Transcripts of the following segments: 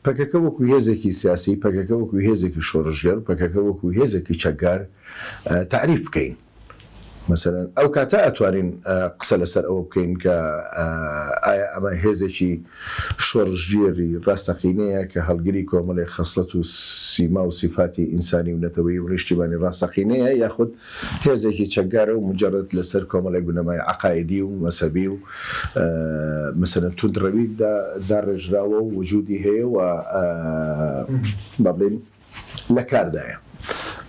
پەکەکە وەکو هێزێکی سیاسی، پەکەکە وەکو هێزێکی شۆڕژگەر، پەکەکە وەکو هێزێکی چەکدار تعریف بکەین. مثلەن ئەو کاتە ئەتوانین قسە لەسەر ئەوە بکەین کە ئایا ئەمە هێزێکی شۆڕژگێری ڕاستەقینەیە کە هەڵگری کۆمەڵی خەسڵەت و سیما و سیفاتی ئینسانی و نەتەوەیی و نیشتیمانی ڕاستەقینەیە، یاخود هێزێکی چەکدارە و مجرد لەسەر کۆمەڵی بنەمای عەقایدی و مەسەبی و مثلەن توندڕەوی داڕێژراوە و وجودی هەیە و با بڵێن لە کاردایە.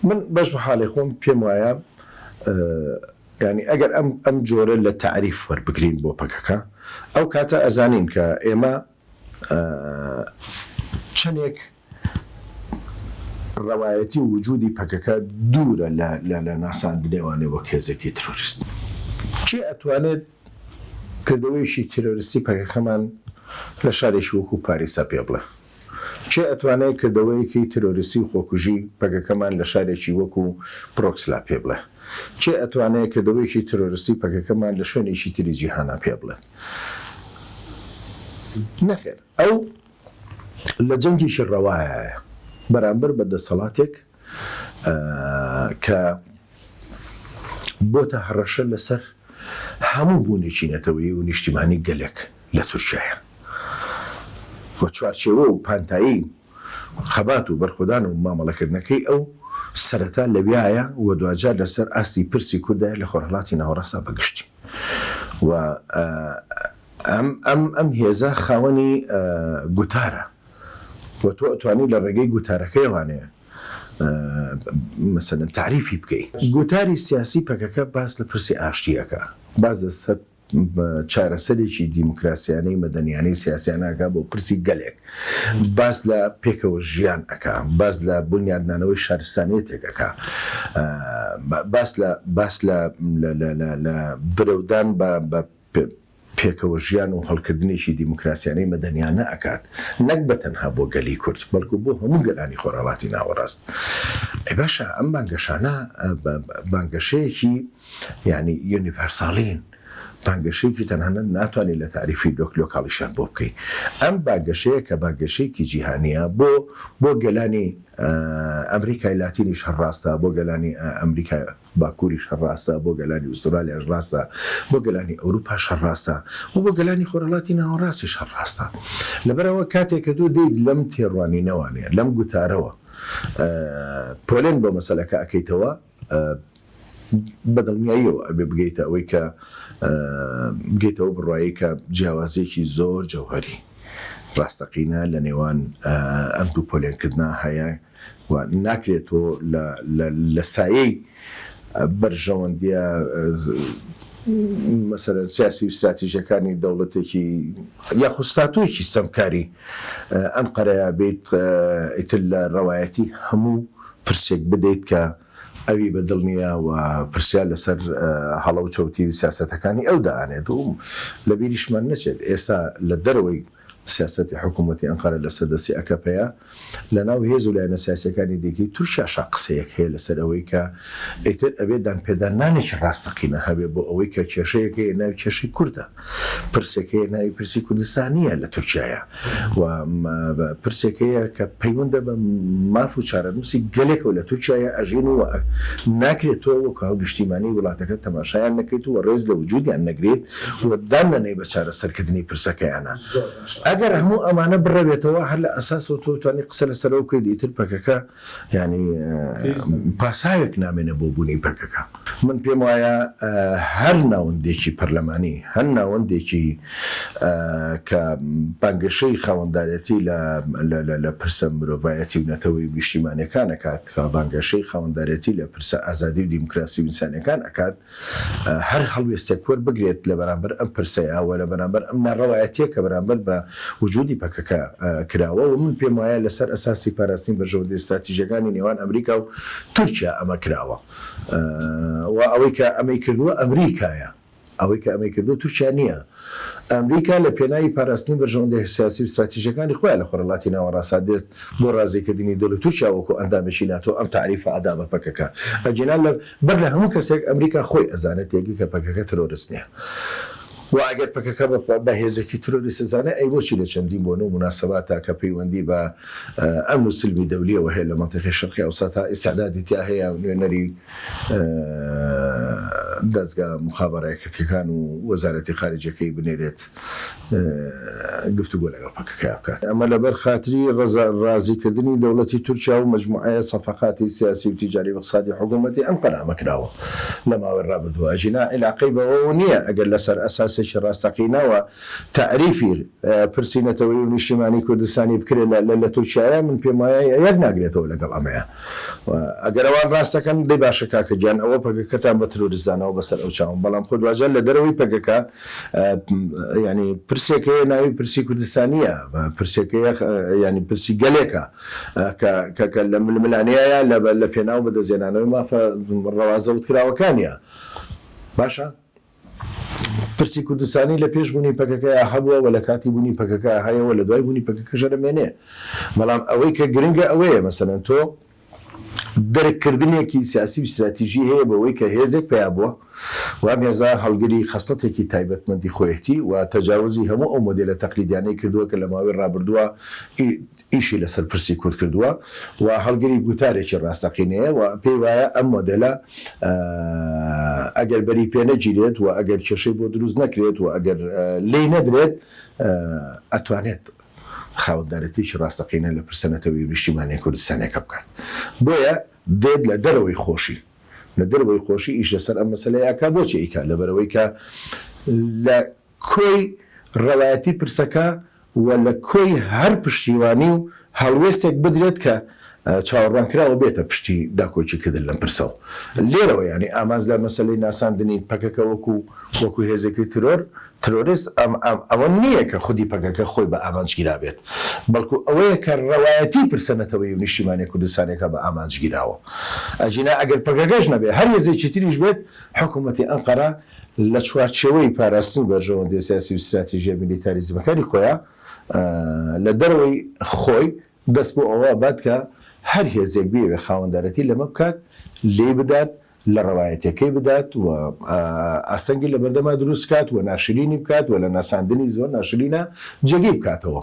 من بەش بە حاڵی خۆم پێم وایە ینی ئەگەر ئەم جۆرە لە تعریف وەربگرین بۆ پەکەکە، ئەو کاتە ئەزانین کە ئێمە چەندێک ڕەوایەتی وجودی پەکەکە دوورە لە ناساندنێوانێ وەک هێزێکی ترۆریست. چی ئەتوانێت کردەوەیشی ترۆریستی پەکەکەمان لە شارێکی وەکو پاریسا پێ بڵێ؟ چی ئەتوانێت کردەوەیەکی ترۆریستی و خۆکوژی پەکەکەمان لە شارێکی وەکو پرۆکسلا پێ بڵێ؟ چی ئەتوانێت کردەوەیەکی ترۆریستی پەکەکەمان لە شوێنێکی تری جیهانە پێ بڵێت؟ نەخێر، ئەو لە جەنگیشی ڕەوایە بەرامبەر بە دەسەڵاتێک کە بۆتە هەڕەشە لەسەر هەموو بوونێکی نەتەوەیی و نیشتیمانی گەلێک لە تورکیایە بۆ چوارچێوە و پانتایی خەبات و بەرخودان و مامەڵەکردنەکەی ئەو سەرەتا لەویایە و دوجار لەسەر ئاستی پرسی کوردای لە خۆرهەڵاتی ناوەڕاستە بەگشتی و ئەم هێزە خاوەنی گوتارە و تۆ ئەتوانی لە ڕێگەی گوتارەکەیوانەیە مەسەلەن تعریفی بکەیت. گوتاری سیاسی پەکەکە باس لە پرسی ئاشتیەکە، باز لەسەر چارەسەرێکی دیموکراسیانەی مەدەنیانەی سیاسیانەکە بۆ پرسی گەلێک، باز لە پێکەوە ژیان ئەکا، باز لە بنیادنانەوەی شارستانێتێکەکە، باس لە برەودان بە پێکەوە ژیان و هەڵکردنێکی دیموکراسیانەی مەدەنیانە ئەکات، نەک بە تەنها بۆ گەلی کورد بەڵکو بۆ هەموو گەلانی خۆرهەڵاتی ناوەڕاست. ئەی باشە ئەم بانگەشانە بانگەشەیەکی ینی یونیڤەرساڵین، بانگەشەیەکی تەنانە ناتوانێت لە تعریفی لۆکاڵیشان بۆ بکەیت. ئەم بانگەشەیە کە بانگەشەیەکی جیهانیە بۆ گەلانی ئەمریکای لاتینیش هەڕاستە، بۆ گەلانی ئەمریکای باکووریش هەڕاستە، بۆ گەلانی ئوسترالیاش ڕاستە، بۆ گەلانی ئەوروپاش هەڕاستە و بۆ گەلانی خۆرهەڵاتی ناوەڕاستیش هەڕاستە. لەبەرەوە کاتێک کە تۆ دەیت لەم تێڕوانینەوانەیە لەم گوتارەوە پۆلێن بۆ مەسەلەکە ئەکەیتەوە، بەدڵنیاییەوە ئەبێ بگەیتە ئەوەی کە بگەیتەوە بڕایی کە جیاوازێکی زۆر جەوهەری ڕاستەقینە لە نێوان ئەم دوو پۆلێنکردنا هەیە و ناکرێتەوە لە سایەی بەرژەوەندیە مەسەلەن سیاسی و استراتیژیەکانی دەوڵەتێکی یاخود ستاتۆیەکی سەمکاری ئەنقەرەیە بێت ئیتر لە ڕەوایەتی هەموو پرسێک بدەیت کە ئەوی بەدڵنیە و پرسیار لەسەر هەڵە و چەوتی و سیاسەتەکانی ئەو دائانێت و لە بیریشمان نەچێت ئێستا لە دەرەوەی سیاسەتی حکوومەتی ئەنقەرە لەسەر دەستی ئەکەپەیە لە ناو هێز و لایەنە سیاسەکانی دیکەی تورکیاشا قسەیەک هەیە لەسەر ئەوەی کە ئیتر ئەبێت دانپێدانانێکی ڕاستەقینە هەبێ بۆ ئەوەی کە کێشەیەکەیە ناوی کێشەی کوردە، پرسێکەیە ناوی پرسی کوردستانیە لە تورکیایە و پرسێکەیە کە پەیوەندە بە ماف و چارەنووسی گەلێکەوە لە تورکیایە ئەژین و ناکرێتەوە وەکو هاودشتیمانی وڵاتەکە تەماشایان نەکەیت و ڕێز لە وجودیان نەگرێت و دامنەی بە چارەسەرکردنی پرسەکەیانە. ئەگەر هەموو ئەمانە بڕەبێتەوە هەر لە ئەساسەوە تۆ توانی قسە لەسەرەوە بکەیت ئیتر پەکەکە ینی پاساوێک نامێنە بۆ بوونی پەکەکە. من پێم وایە هەر ناوەندێکی پەرلەمانی، هەر ناوەندێکی کە بانگەشەی خاوەندارەتی لە پرسە مرۆڤایەتی و نەتەوەی نیشتیمانیەکان ئەکات، کە بانگەشەی خاوەندارەتی لە پرسە ئازادی و دیموکراسی و ئینسانیەکان ئەکات، هەر هەڵوێستێک وەربگرێت لە بەرامبەر ئەم پرسەیە و لە بەرامبەر ئەم ناڕەوایەتیە کە بەرامبەر بە وجودی پەکەکە کراوە و من پێم وایە لەسەر ئەساسی پاراستنی بەرژەوەندی استراتیژیەکانی نێوان ئەمریکا و تورکیا ئەمە کراوە و ئەوەی کە ئەمەی کردووە ئەمریکایە، ئەوەی کە ئەمەی کردو تورکیا نییە. ئەمریکا لە پێناوی پاراستنی بەرژەوەندی سیاسی و استراتیژیەکانی خۆیان لە خۆرهەڵاتی ناوەڕاستە دەست بۆ ڕازێکردنی دەوڵەتی تورکیا وەکو ئەندامێکی ناتۆ ئەم تعریفە ئەدا بە پەکەکە ئەجێنان بەر لە هەموو کەسێک ئەمریکا خۆی ئەزانێت یەکی کە پەکەکە ترۆریست نییە. و ئەگەر پەکەکە بە هێزێکی ترۆریستە زانە ئەی بۆچی لە چەندین بۆنە و مناسەباتە کە پەیوەندی بە ئەمن و سلمی دەولیەوە هەیە لە مەنتیقی شەرقی ئەوسا تا ئیسعدادی تیا هەیە نوێنەری دەستگا مخابەڕایەتیەکان و وەزارەتی خارجیەکەی بنێرێت گفتوگۆ لەگەڵ پەکەکە بکات. ئەمە لەبەر خاتری ڕازیکردنی دەوڵەتی تورکیا و مجموعەیە سەفەقاتی سیاسی و تیجاری و اقتصادی حکوومەتی ئەنقەرە ئەمەکراوە لە ماوەی ڕابردووە. ئەژینا عیلاقەی بەوە نییە ئەگەر لەسەر ئەساسێکی ڕاستەقینەوە تعریفی پرسیینەتەوەی و نیشتیمانی کوردستانی بکرێت لە تورکیایە من پێم وایە یەک ناگرێتەوە لەگەڵ ئەمەیە. ئەگەر ئەوان ڕاستەکەن دەی باشە کاکەگیان ئەوە پەکەکەتان بە ترۆریستدانەوە بەسەر ئەو چاوم، بەڵام خۆ دوجار لە دەرەوەی پەکەکە ینی پرسێکەیە ناوی پرسی کوردستانیە، پرسێکەیە ینی پرسی گەلێکە کە لە ململانەیە لە پێناو بەدەزێنانەوەی مافە ڕەوازە وتکراوەکانیە. باشە پرسی کوردستانی لە پێش بوونی پەکەکە هەبووە و لە کاتی بوونی پەکەکە هەیەەوە لە دوای بوونی پەکەکە ژەرمێنێ. بەڵام ئەوەی کە گرنگە ئەوەیە مەسەلەن تۆ دەرکردنێکی سیاسی و استراتیژی هەیە بەوەی کە هێزێک پیا بووە وام هێزا هەڵگری خستەتێکی تایبەتمەندی خۆیەتی و تەجاوزی هەموو ئەو مۆدێلە تەقلیدیانەی کردووە کە لە ماوەی ڕابردووە ئیشی لەسەر پرسی کورد کردووە و هەڵگری گوتارێکی ڕاستەقینەیە و پێی وایە ئەم مۆدێلە ئەگەر بەری پێ نەگیرێت و ئەگەر کێشەی بۆ دروست نەکرێت و ئەگەر لی نەدرێت ئەتوانێت خاوەندارەتێکی ڕاستەقینە لە پرسەنەتەوەی نیشتیمانی کوردستانێکە بکات. بۆیە دێت لە دەرەوەی خۆشی لە دەرەوەی خۆشی ئیش لەسەر ئەم مەسەلەیەکە بۆچی ئیکات لەبەرەوەی کە لە کۆی ڕەوایەتی پرسەکە و لە کۆی هەر پشتیوانی و هەڵوێستێک بدرێت کە چاوەڕوانکراوە بێتە پشتی داکۆچیکردن لەم پرسە و لێرەوە ینی ئاماز لە مەسەلەی ناساندنی پەکەکە وەکو هێزێکی ترۆریست ئەوە نییە کە خودی پەکەکە خۆی بە ئامانجگیرا بێت، بەڵکو ئەوەیە کە ڕەوایەتی پرسەنەتەوەی و نیشتیمانی کوردستانێکە بە ئامانجگیراوە. ئەجینا ئەگەر پەکەکەش نەبێت هەر هێزێکی تریش بێت حکوومەتی ئەنقەرە لە چوارچێوەی پاراستنی بەرژەوەندی سیاسی و استراتیژیە میلیتاریزمەکانی خۆیان لە دەرەوەی خۆی دەست بۆ ئەوە بات کە هەر هێزێک بێ خاوەندارەتی لەمە بکات لێ بدات لە ڕەوایەتەکەی بدات و ئاسەنگی لە بەردەما دروست کات و ناشرینی بکات و لە ناساندنی زۆر ناشرینە جێگی بکاتەوە.